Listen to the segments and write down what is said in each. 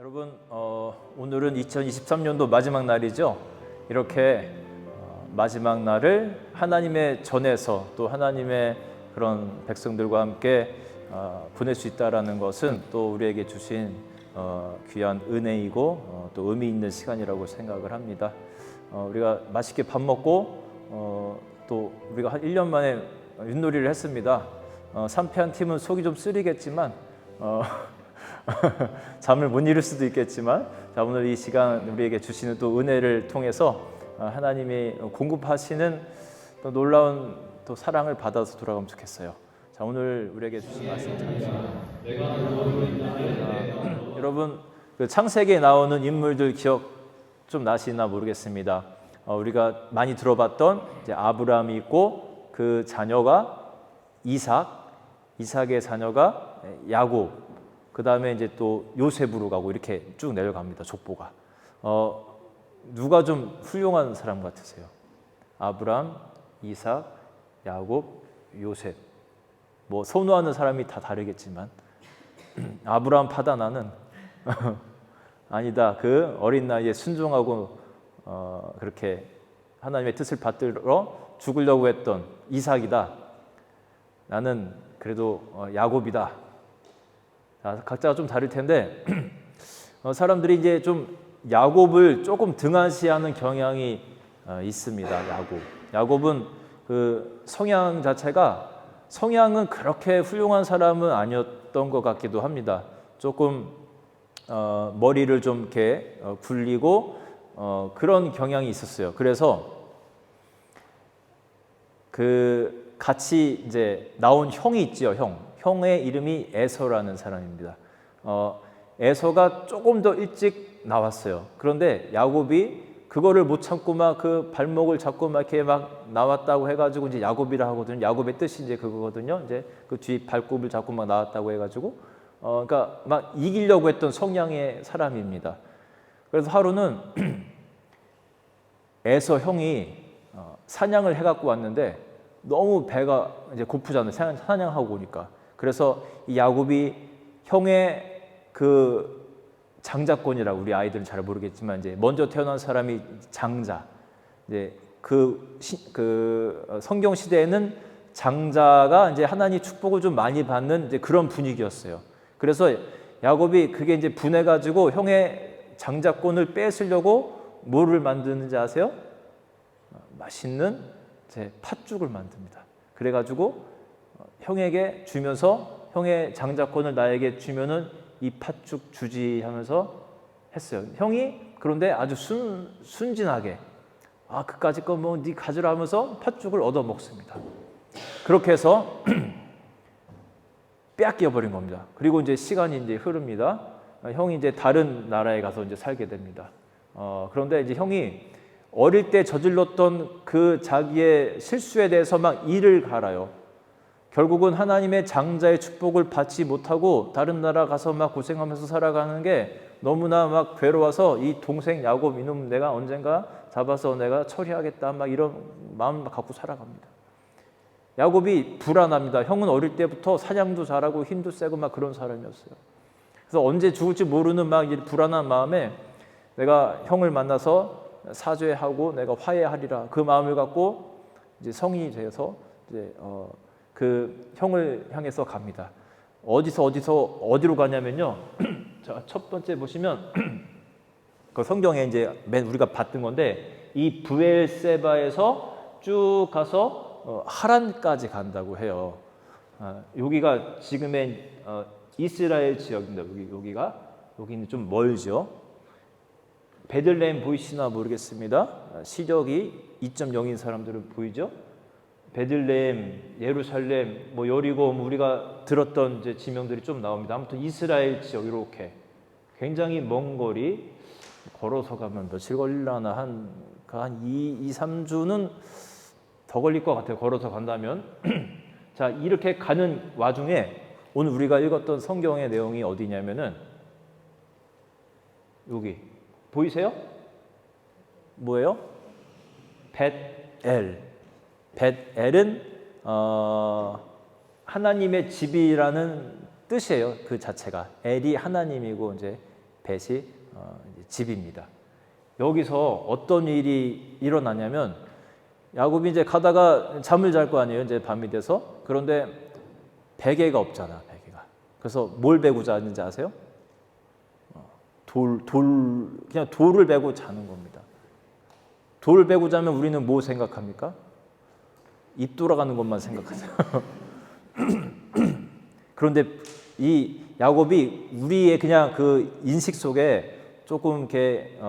여러분, 오늘은 2023년도 마지막 날이죠. 이렇게 마지막 날을 하나님의 전에서 또 하나님의 그런 백성들과 함께 보낼 수 있다라는 것은 또 우리에게 주신 귀한 은혜이고 또 의미 있는 시간이라고 생각을 합니다. 우리가 맛있게 밥 먹고 또 우리가 한 1년 만에 윷놀이를 했습니다. 삼패한 팀은 속이 좀 쓰리겠지만 잠을 못 이룰 수도 있겠지만, 자, 오늘 이 시간 우리에게 주시는 또 은혜를 통해서 하나님이 공급하시는 또 놀라운 또 사랑을 받아서 돌아가면 좋겠어요. 자, 오늘 우리에게 주신 말씀 여러분, 그 창세기에 나오는 인물들 기억 좀 나시나 모르겠습니다. 우리가 많이 들어봤던 이제 아브라함이 있고 그 자녀가 이삭의 자녀가 야곱, 그 다음에 이제 또 요셉으로 가고 이렇게 쭉 내려갑니다. 족보가. 누가 좀 훌륭한 사람 같으세요? 아브라함, 이삭, 야곱, 요셉. 뭐 선호하는 사람이 다 다르겠지만 아브라함 파다 나는 아니다. 그 어린 나이에 순종하고 그렇게 하나님의 뜻을 받들어 죽으려고 했던 이삭이다. 나는 그래도 야곱이다. 각자가 좀 다를 텐데 사람들이 이제 좀 야곱을 조금 등한시하는 경향이 있습니다. 야곱은 그 성향 자체가 성향은 그렇게 훌륭한 사람은 아니었던 것 같기도 합니다. 조금 머리를 좀 이렇게 굴리고 그런 경향이 있었어요. 그래서 그 같이 이제 나온 형이 있지요. 형의 이름이 에서라는 사람입니다. 에서가 조금 더 일찍 나왔어요. 그런데 야곱이 그거를 못 참고 막 그 발목을 잡고 막 이렇게 막 나왔다고 해가지고 이제 야곱이라 하거든요. 야곱의 뜻이 이제 그거거든요. 이제 그 뒤 발굽을 잡고 막 나왔다고 해가지고, 그러니까 막 이기려고 했던 성향의 사람입니다. 그래서 하루는 에서 형이 사냥을 해갖고 왔는데 너무 배가 이제 고프잖아요. 사냥하고 오니까. 그래서 이 야곱이 형의 그 장자권이라고, 우리 아이들은 잘 모르겠지만 이제 먼저 태어난 사람이 장자. 이제 그 성경 시대에는 장자가 이제 하나님 축복을 좀 많이 받는 이제 그런 분위기였어요. 그래서 야곱이 그게 이제 분해가지고 형의 장자권을 뺏으려고 뭐를 만드는지 아세요? 맛있는 팥죽을 만듭니다. 그래가지고 형에게 주면서 형의 장자권을 나에게 주면은 이 팥죽 주지 하면서 했어요. 형이 그런데 아주 순진하게 그까짓 거 뭐 네 가지라 하면서 팥죽을 얻어 먹습니다. 그렇게 해서 빼앗겨 버린 겁니다. 그리고 이제 시간이 이제 흐릅니다. 형이 이제 다른 나라에 가서 이제 살게 됩니다. 그런데 이제 형이 어릴 때 저질렀던 그 자기의 실수에 대해서 막 이를 갈아요. 결국은 하나님의 장자의 축복을 받지 못하고 다른 나라 가서 막 고생하면서 살아가는 게 너무나 막 괴로워서 이 동생 야곱 이놈 내가 언젠가 잡아서 내가 처리하겠다 막 이런 마음을 갖고 살아갑니다. 야곱이 불안합니다. 형은 어릴 때부터 사냥도 잘하고 힘도 세고 막 그런 사람이었어요. 그래서 언제 죽을지 모르는 막 불안한 마음에 내가 형을 만나서 사죄하고 내가 화해하리라 그 마음을 갖고 이제 성인이 돼서 이제 그 형을 향해서 갑니다. 어디로 가냐면요. 자, 첫 번째 보시면 그 성경에 이제 맨 우리가 봤던 건데 이 브엘세바에서 쭉 가서 하란까지 간다고 해요. 여기가 지금의 이스라엘 지역입니다. 여기는 좀 멀죠. 베들레헴 보이시나 모르겠습니다. 시력이 2.0인 사람들은 보이죠? 베들레헴, 예루살렘, 뭐 여리고 우리가 들었던 이제 지명들이 좀 나옵니다. 아무튼 이스라엘 지역 이렇게 굉장히 먼 거리 걸어서 가면 며칠 걸리려나 한 2-3주는 더 걸릴 것 같아요. 걸어서 간다면. 자, 이렇게 가는 와중에 오늘 우리가 읽었던 성경의 내용이 어디냐면은 여기 보이세요? 뭐예요? 벳엘은 하나님의 집이라는 뜻이에요. 그 자체가 엘이 하나님이고 이제 벳이 이제 집입니다. 여기서 어떤 일이 일어나냐면 야곱이 이제 가다가 잠을 잘 거 아니에요. 이제 밤이 돼서. 그런데 베개가 없잖아, 베개가. 그래서 뭘 베고 자는지 아세요? 그냥 돌을 베고 자는 겁니다. 돌을 베고 자면 우리는 뭐 생각합니까? 입 돌아가는 것만 생각하죠. 그런데 이 야곱이 우리의 그냥 그 인식 속에 조금 이렇게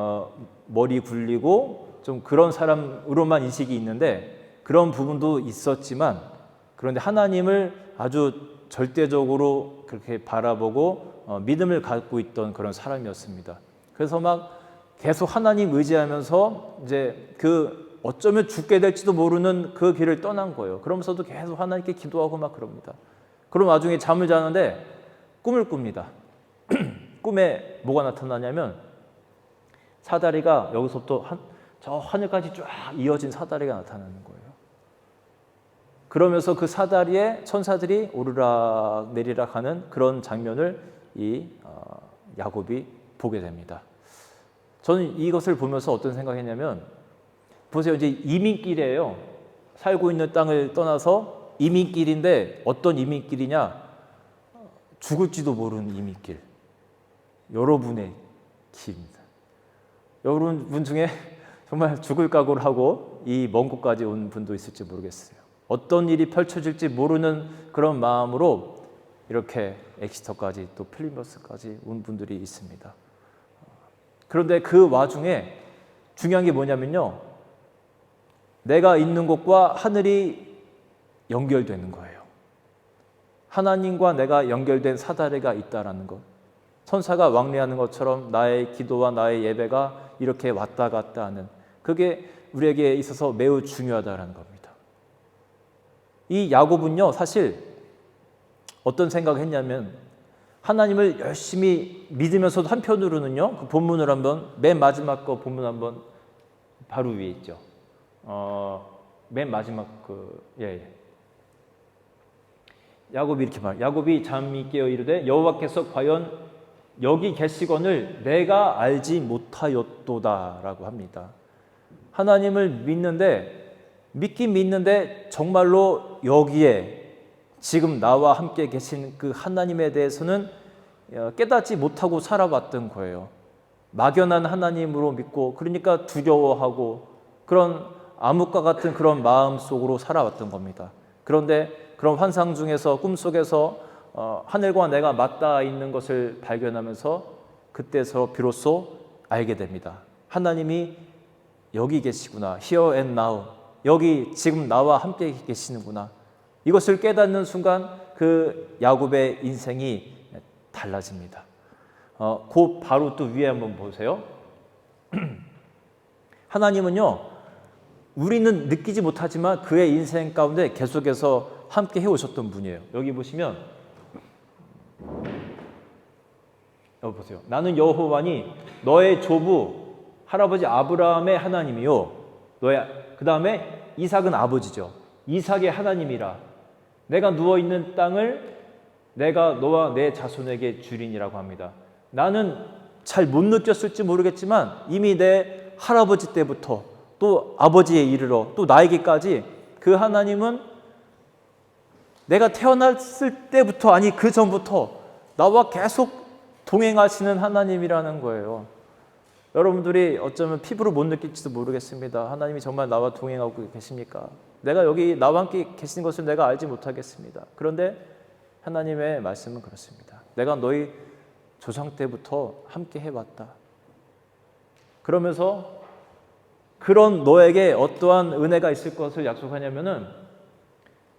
머리 굴리고 좀 그런 사람으로만 인식이 있는데 그런 부분도 있었지만 그런데 하나님을 아주 절대적으로 그렇게 바라보고 믿음을 갖고 있던 그런 사람이었습니다. 그래서 막 계속 하나님 의지하면서 이제 그 어쩌면 죽게 될지도 모르는 그 길을 떠난 거예요. 그러면서도 계속 하나님께 기도하고 막 그럽니다. 그럼 나중에 잠을 자는데 꿈을 꿉니다. 꿈에 뭐가 나타나냐면 사다리가 여기서부터 저 하늘까지 쫙 이어진 사다리가 나타나는 거예요. 그러면서 그 사다리에 천사들이 오르락 내리락 하는 그런 장면을 이 야곱이 보게 됩니다. 저는 이것을 보면서 어떤 생각했냐면 보세요. 이제 이민길이에요. 살고 있는 땅을 떠나서 이민길인데 어떤 이민길이냐? 죽을지도 모르는 이민길. 여러분의 길입니다. 여러분 중에 정말 죽을 각오를 하고 이 먼 곳까지 온 분도 있을지 모르겠어요. 어떤 일이 펼쳐질지 모르는 그런 마음으로 이렇게 엑시터까지 또 플리머스까지 온 분들이 있습니다. 그런데 그 와중에 중요한 게 뭐냐면요. 내가 있는 곳과 하늘이 연결되는 거예요. 하나님과 내가 연결된 사다리가 있다라는 것. 천사가 왕래하는 것처럼 나의 기도와 나의 예배가 이렇게 왔다 갔다 하는 그게 우리에게 있어서 매우 중요하다는 겁니다. 이 야곱은요, 사실 어떤 생각을 했냐면 하나님을 열심히 믿으면서도 한편으로는요, 그 본문을 한번 맨 마지막 거 본문 한번 바로 위에 있죠. 맨 마지막 야곱이 이렇게 말. 야곱이 잠이 깨어 이르되 여호와께서 과연 여기 계시거늘 내가 알지 못하였도다라고 합니다. 하나님을 믿긴 믿는데 정말로 여기에 지금 나와 함께 계신 그 하나님에 대해서는 깨닫지 못하고 살아왔던 거예요. 막연한 하나님으로 믿고 그러니까 두려워하고 그런 암흑과 같은 그런 마음 속으로 살아왔던 겁니다. 그런데 그런 환상 중에서 꿈속에서 하늘과 내가 맞닿아 있는 것을 발견하면서 그때서 비로소 알게 됩니다. 하나님이 여기 계시구나. Here and now. 여기 지금 나와 함께 계시는구나. 이것을 깨닫는 순간 그 야곱의 인생이 달라집니다. 그 바로 또 위에 한번 보세요. 하나님은요, 우리는 느끼지 못하지만 그의 인생 가운데 계속해서 함께 해오셨던 분이에요. 여기 보시면 여기 보세요. 나는 여호와니 너의 조부 할아버지 아브라함의 하나님이요. 그 다음에 이삭은 아버지죠. 이삭의 하나님이라. 내가 누워있는 땅을 내가 너와 내 자손에게 주리니라고 합니다. 나는 잘 못 느꼈을지 모르겠지만 이미 내 할아버지 때부터 또 아버지에 이르러 또 나에게까지 그 하나님은 내가 태어났을 때부터 아니 그 전부터 나와 계속 동행하시는 하나님이라는 거예요. 여러분들이 어쩌면 피부로 못 느낄지도 모르겠습니다. 하나님이 정말 나와 동행하고 계십니까? 내가 여기 나와 함께 계신 것을 내가 알지 못하겠습니다. 그런데 하나님의 말씀은 그렇습니다. 내가 너희 조상 때부터 함께 해왔다. 그러면서 그런 너에게 어떠한 은혜가 있을 것을 약속하냐면은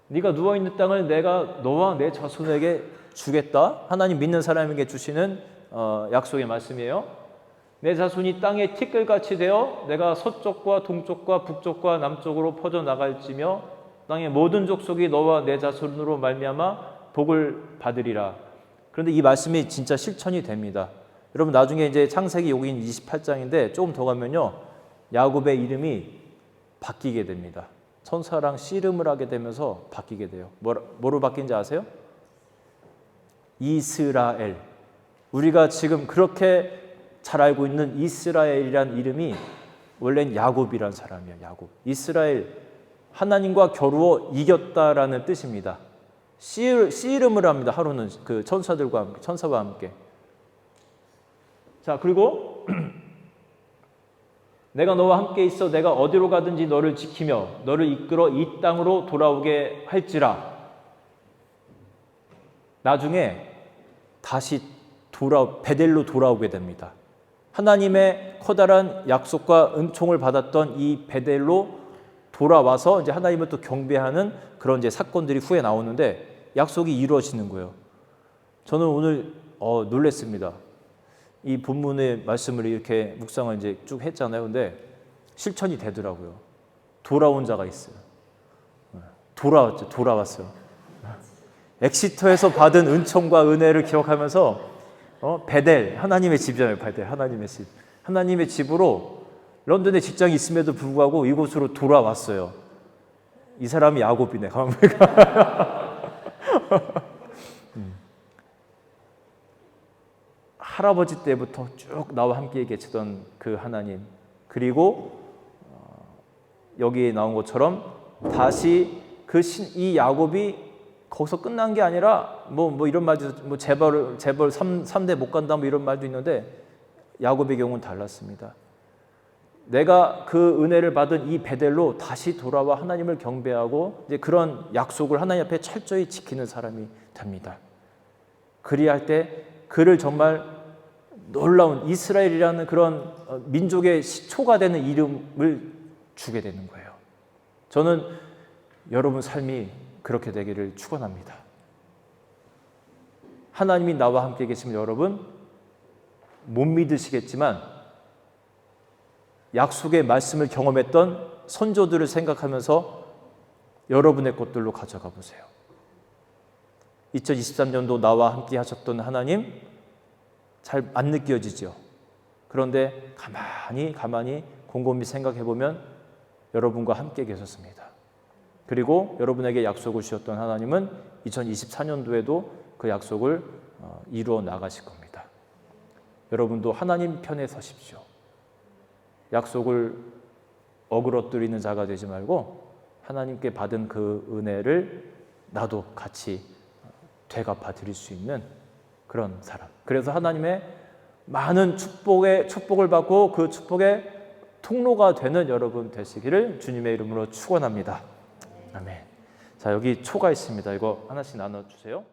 네가 누워있는 땅을 내가 너와 내 자손에게 주겠다. 하나님 믿는 사람에게 주시는 약속의 말씀이에요. 내 자손이 땅의 티끌같이 되어 내가 서쪽과 동쪽과 북쪽과 남쪽으로 퍼져나갈지며 땅의 모든 족속이 너와 내 자손으로 말미암아 복을 받으리라. 그런데 이 말씀이 진짜 실천이 됩니다. 여러분 나중에 이제 창세기 여기 28장인데 조금 더 가면요. 야곱의 이름이 바뀌게 됩니다. 천사랑 씨름을 하게 되면서 바뀌게 돼요. 뭐로 바뀐지 아세요? 이스라엘. 우리가 지금 그렇게 잘 알고 있는 이스라엘이란 이름이 원래는 야곱이란 사람이에요. 야곱. 이스라엘, 하나님과 겨루어 이겼다라는 뜻입니다. 씨름을 합니다. 하루는 그 천사들과 함께, 천사와 함께. 자, 그리고 내가 너와 함께 있어 내가 어디로 가든지 너를 지키며 너를 이끌어 이 땅으로 돌아오게 할지라. 나중에 다시 베델로 돌아오게 됩니다. 하나님의 커다란 약속과 은총을 받았던 이 베델로 돌아와서 이제 하나님을 또 경배하는 그런 이제 사건들이 후에 나오는데 약속이 이루어지는 거예요. 저는 오늘 놀랐습니다. 이 본문의 말씀을 이렇게 묵상을 이제 쭉 했잖아요. 근데 실천이 되더라고요. 돌아온 자가 있어요. 돌아왔어요. 엑시터에서 받은 은총과 은혜를 기억하면서 베델, 하나님의 집이잖아요. 베델, 하나님의 집. 하나님의 집으로 런던에 직장이 있음에도 불구하고 이곳으로 돌아왔어요. 이 사람이 야곱이네. 가만 보니까. 할아버지 때부터 쭉 나와 함께 계시던 그 하나님, 그리고 여기에 나온 것처럼 다시 이 야곱이 거기서 끝난 게 아니라 뭐 이런 말도 뭐 재벌 3대 못 간다 뭐 이런 말도 있는데 야곱의 경우는 달랐습니다. 내가 그 은혜를 받은 이 베델로 다시 돌아와 하나님을 경배하고 이제 그런 약속을 하나님 앞에 철저히 지키는 사람이 됩니다. 그리할 때 그를 정말 놀라운 이스라엘이라는 그런 민족의 시초가 되는 이름을 주게 되는 거예요. 저는 여러분 삶이 그렇게 되기를 축원합니다. 하나님이 나와 함께 계시면 여러분 못 믿으시겠지만 약속의 말씀을 경험했던 선조들을 생각하면서 여러분의 것들로 가져가 보세요. 2023년도 나와 함께 하셨던 하나님 잘 안 느껴지죠. 그런데 가만히 곰곰이 생각해 보면 여러분과 함께 계셨습니다. 그리고 여러분에게 약속을 주셨던 하나님은 2024년도에도 그 약속을 이루어 나가실 겁니다. 여러분도 하나님 편에 서십시오. 약속을 어그러뜨리는 자가 되지 말고 하나님께 받은 그 은혜를 나도 같이 되갚아 드릴 수 있는 그런 사람. 그래서 하나님의 많은 축복을 받고 그 축복의 통로가 되는 여러분 되시기를 주님의 이름으로 축원합니다. 아멘. 자, 여기 초가 있습니다. 이거 하나씩 나눠 주세요.